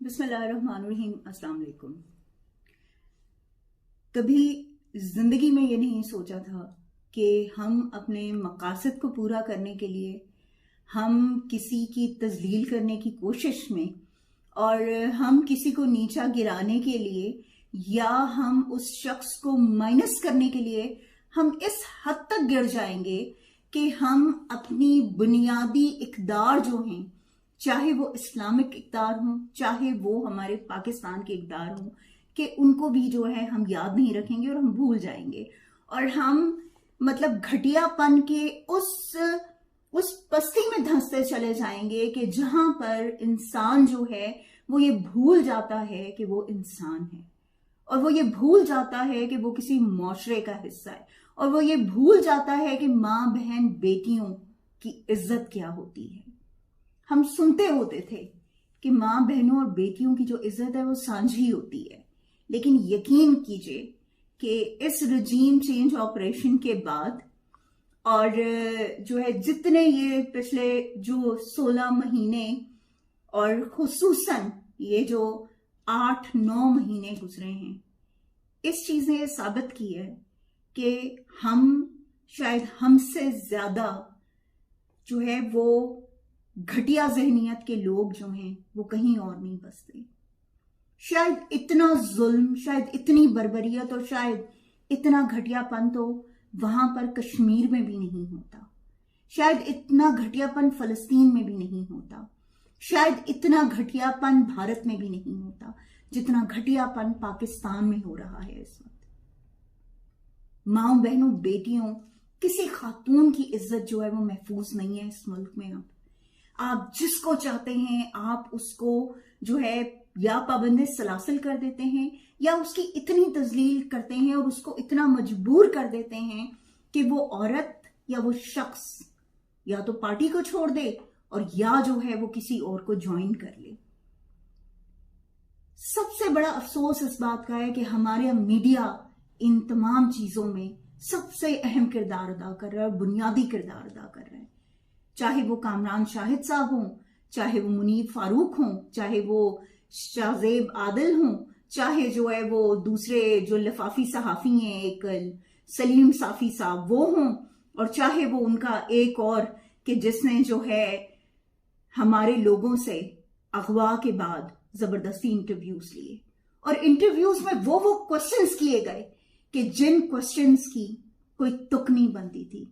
बिस्मिल्लाहिर्रहमानिर्रहीम। अस्सलाम वालेकुम। कभी जिंदगी में ये नहीं सोचा था कि हम अपने मकासद को पूरा करने के लिए हम किसी की तजलील करने की कोशिश में और हम किसी को नीचा गिराने के लिए या हम उस शख्स को माइनस करने के लिए हम इस हद तक गिर जाएंगे कि हम अपनी बुनियादी इक़दार जो हैं, चाहे वो इस्लामिक इक़दार हों, चाहे वो हमारे पाकिस्तान के इक़दार हों, कि उनको भी जो है हम याद नहीं रखेंगे और हम भूल जाएंगे और हम मतलब घटियापन के उस पस्ती में धंसते चले जाएंगे कि जहां पर इंसान जो है वो ये भूल जाता है कि वो इंसान है और वो ये भूल जाता है कि वो किसी मुआशरे का हिस्सा है और वो ये भूल जाता है कि माँ बहन बेटियों की इज्जत क्या होती है। हम सुनते होते थे कि माँ बहनों और बेटियों की जो इज्जत है वो सांझी होती है, लेकिन यकीन कीजिए कि इस रजीम चेंज ऑपरेशन के बाद और जो है जितने ये पिछले जो 16 महीने और खुसूसन ये जो 8-9 महीने गुजरे हैं, इस चीज ने साबित की है कि हम शायद हमसे ज्यादा जो है वो घटिया जहनियत के लोग जो हैं वो कहीं और नहीं बसते। शायद इतना जुल्म, शायद इतनी बर्बरियत और शायद इतना घटियापन तो वहां पर कश्मीर में भी नहीं होता, शायद इतना घटियापन फलस्तीन में भी नहीं होता, शायद इतना घटियापन भारत में भी नहीं होता जितना घटियापन पाकिस्तान में हो रहा है इस वक्त। माँ बहनों बेटियों, किसी खातून की इज्जत जो है वो महफूज नहीं है इस मुल्क में। अब आप जिसको चाहते हैं आप उसको जो है या पाबंदे सलासिल कर देते हैं या उसकी इतनी तजलील करते हैं और उसको इतना मजबूर कर देते हैं कि वो औरत या वो शख्स या तो पार्टी को छोड़ दे और या जो है वो किसी और को ज्वाइन कर ले। सबसे बड़ा अफसोस इस बात का है कि हमारे मीडिया इन तमाम चीजों में सबसे अहम किरदार अदा कर रहा है और बुनियादी किरदार अदा कर रहा है। चाहे वो कामरान शाहिद साहब हों, चाहे वो मुनीर फारूक हों, चाहे वो शाहजेब आदिल हों, चाहे जो है वो दूसरे जो लिफाफी सहाफी हैं एक सलीम साफी साहब वो हों, और चाहे वो उनका एक और कि जिसने जो है हमारे लोगों से अगवा के बाद जबरदस्ती इंटरव्यूज लिए और इंटरव्यूज में वो क्वेश्चंस किए गए कि जिन क्वेश्चंस की कोई तुक नहीं बनती थी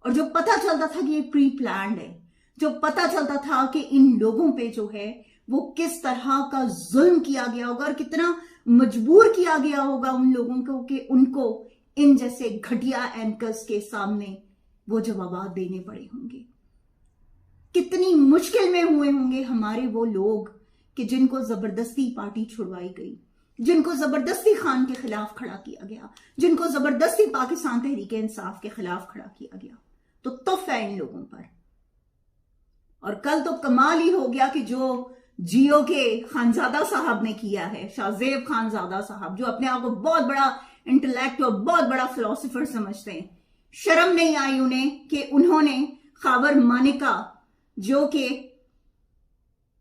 और जो पता चलता था कि ये प्री प्लान्ड है, जो पता चलता था कि इन लोगों पे जो है वो किस तरह का जुल्म किया गया होगा और कितना मजबूर किया गया होगा उन लोगों को कि उनको इन जैसे घटिया एंकर्स के सामने वो जवाब देने पड़े होंगे। कितनी मुश्किल में हुए होंगे हमारे वो लोग कि जिनको जबरदस्ती पार्टी छुड़वाई गई, जिनको जबरदस्ती खान के खिलाफ खड़ा किया गया, जिनको जबरदस्ती पाकिस्तान तहरीक इंसाफ के खिलाफ खड़ा किया गया। तो तुफ है इन लोगों पर। और कल तो कमाल ही हो गया कि जो जियो के खानजादा साहब ने किया है, शाहजेब खानजादा साहब जो अपने आप को बहुत बड़ा इंटेलेक्ट और बहुत बड़ा फिलोसोफर समझते हैं, शर्म नहीं आई उन्हें कि उन्होंने खाबर मानिका जो कि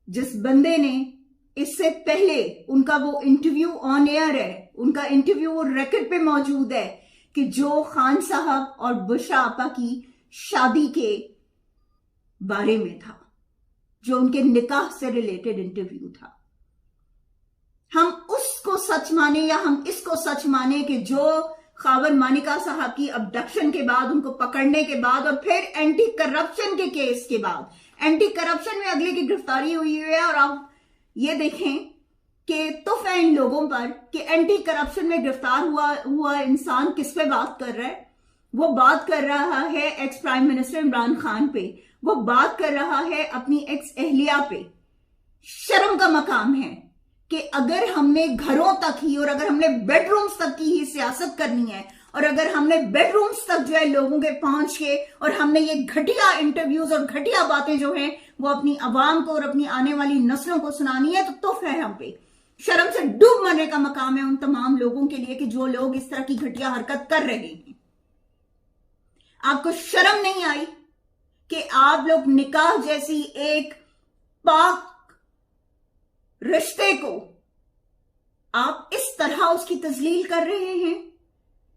जिस बंदे ने इससे पहले उनका वो इंटरव्यू ऑन एयर है, उनका इंटरव्यू वो रिकॉर्ड पे मौजूद है कि जो खान साहब और बुशरा आपा की शादी के बारे में था, जो उनके निकाह से रिलेटेड इंटरव्यू था, हम उसको सच माने या हम इसको सच माने कि जो खाबर मानिका साहब की अबडक्शन के बाद उनको पकड़ने के बाद और फिर एंटी करप्शन के केस के बाद, एंटी करप्शन में अगले की गिरफ्तारी हुई है और आप ये देखें कि तुफ है इन लोगों पर कि एंटी करप्शन में गिरफ्तार हुआ इंसान किस पे बात कर रहा है। वो बात कर रहा है ex prime minister Imran Khan पे, वो बात कर रहा है अपनी एक्स एहलिया पे। शर्म का मकाम है कि अगर हमने घरों तक ही और अगर हमने बेडरूम्स तक की ही सियासत करनी है और अगर हमने बेडरूम्स तक जो है लोगों के पहुंच के और हमने ये घटिया इंटरव्यूज और घटिया बातें जो हैं वो अपनी आवाम को और अपनी आने वाली नस्लों को सुनानी है, तो तुफ है हम पे। शर्म से डूब मरने का मकाम है उन तमाम लोगों के लिए कि जो लोग इस तरह की घटिया हरकत कर रहे हैं। आपको शर्म नहीं आई कि आप लोग निकाह जैसी एक पाक रिश्ते को आप इस तरह उसकी तजलील कर रहे हैं।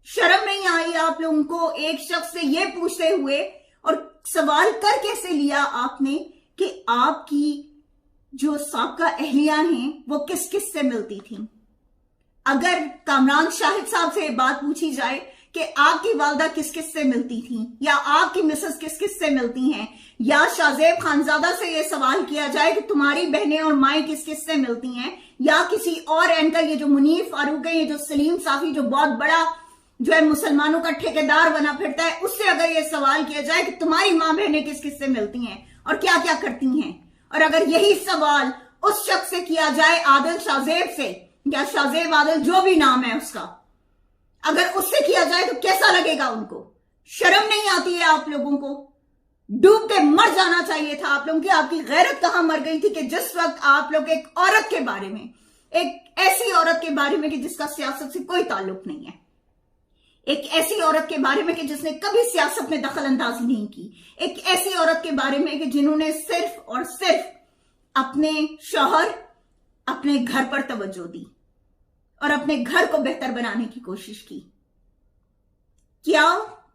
शर्म नहीं आई आप लोगों को एक शख्स से यह पूछते हुए, और सवाल कर कैसे लिया आपने कि आपकी जो साबका अहलिया हैं वो किस किस से मिलती थी। अगर कामरान शाहिद साहब से बात पूछी जाए कि आपकी वालदा किस किस से मिलती थी, या आपकी मिसेस किस किस से मिलती हैं, या शाहजेब खानजादा से यह सवाल किया जाए कि तुम्हारी बहनें और माएँ किस किस से मिलती हैं, या किसी और एंकर, ये जो मुनीर फारूक है, ये जो सलीम साफी जो बहुत बड़ा जो है मुसलमानों का ठेकेदार बना फिरता है, उससे अगर ये सवाल किया जाए कि तुम्हारी माँ बहनें किस किस से मिलती हैं और क्या क्या करती हैं, और अगर यही सवाल उस शख्स से किया जाए आदिल शाहजेब से, या शाहजेब आदिल जो भी नाम है उसका, अगर उससे किया जाए तो कैसा लगेगा उनको? शर्म नहीं आती है आप लोगों को? डूब के मर जाना चाहिए था आप लोगों की। आपकी गैरत कहां मर गई थी कि जिस वक्त आप लोग एक औरत के बारे में, एक ऐसी औरत के बारे में कि जिसका सियासत से कोई ताल्लुक नहीं है, एक ऐसी औरत के बारे में कि जिसने कभी सियासत में दखल अंदाजी नहीं की, एक ऐसी औरत के बारे में कि जिन्होंने सिर्फ और सिर्फ अपने शौहर, अपने घर पर तवज्जो दी और अपने घर को बेहतर बनाने की कोशिश की। क्या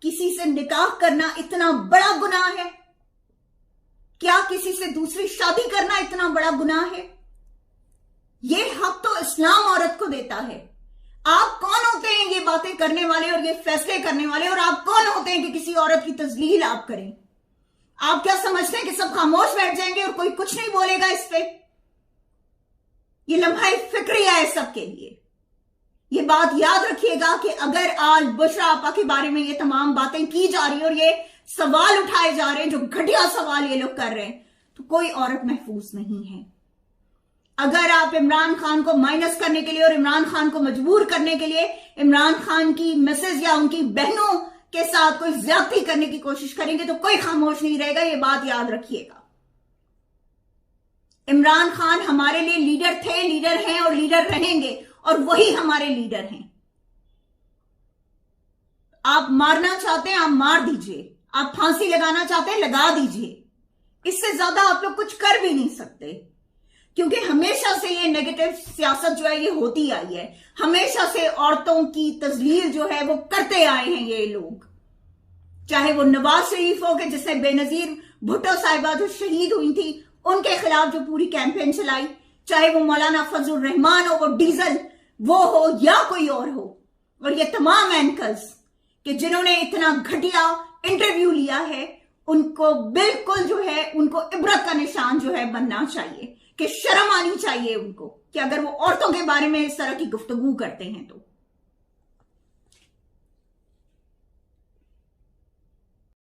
किसी से निकाह करना इतना बड़ा गुनाह है? क्या किसी से दूसरी शादी करना इतना बड़ा गुनाह है? यह हक तो इस्लाम औरत को देता है। आप कौन होते हैं ये बातें करने वाले और ये फैसले करने वाले, और आप कौन होते हैं कि किसी औरत की तजलील आप करें? आप क्या समझते हैं कि सब खामोश बैठ जाएंगे और कोई कुछ नहीं बोलेगा इस पे? ये लम्हा फिक्रिया है सबके लिए। ये बात याद रखिएगा कि अगर आज बुशरा आपा के बारे में ये तमाम बातें की जा रही है और ये सवाल उठाए जा रहे हैं, जो घटिया सवाल ये लोग कर रहे हैं, तो कोई औरत महफूज नहीं है। अगर आप इमरान खान को माइनस करने के लिए और इमरान खान को मजबूर करने के लिए इमरान खान की मिसेज या उनकी बहनों के साथ कोई ज्यादती करने की कोशिश करेंगे तो कोई खामोश नहीं रहेगा। ये बात याद रखिएगा। इमरान खान हमारे लिए लीडर थे, लीडर हैं और लीडर रहेंगे, और वही हमारे लीडर हैं। आप मारना चाहते हैं, आप मार दीजिए। आप फांसी लगाना चाहते हैं, लगा दीजिए। इससे ज्यादा आप लोग कुछ कर भी नहीं सकते, क्योंकि हमेशा से ये नेगेटिव सियासत जो है ये होती आई है। हमेशा से औरतों की तजलील जो है वो करते आए हैं ये लोग, चाहे वो नवाज शरीफ हो कि जिसने बेनजीर भुट्टो साहिबा जो शहीद हुई थी उनके खिलाफ जो पूरी कैंपेन चलाई, चाहे वो मौलाना फजलुर रहमान हो, वो डीजल वो हो या कोई और हो, और ये तमाम एंकर्स कि जिन्होंने इतना घटिया इंटरव्यू लिया है, उनको बिल्कुल जो है उनको इबरत का निशान जो है बनना चाहिए, कि शर्म आनी चाहिए उनको कि अगर वो औरतों के बारे में इस तरह की गुफ्तगू करते हैं तो।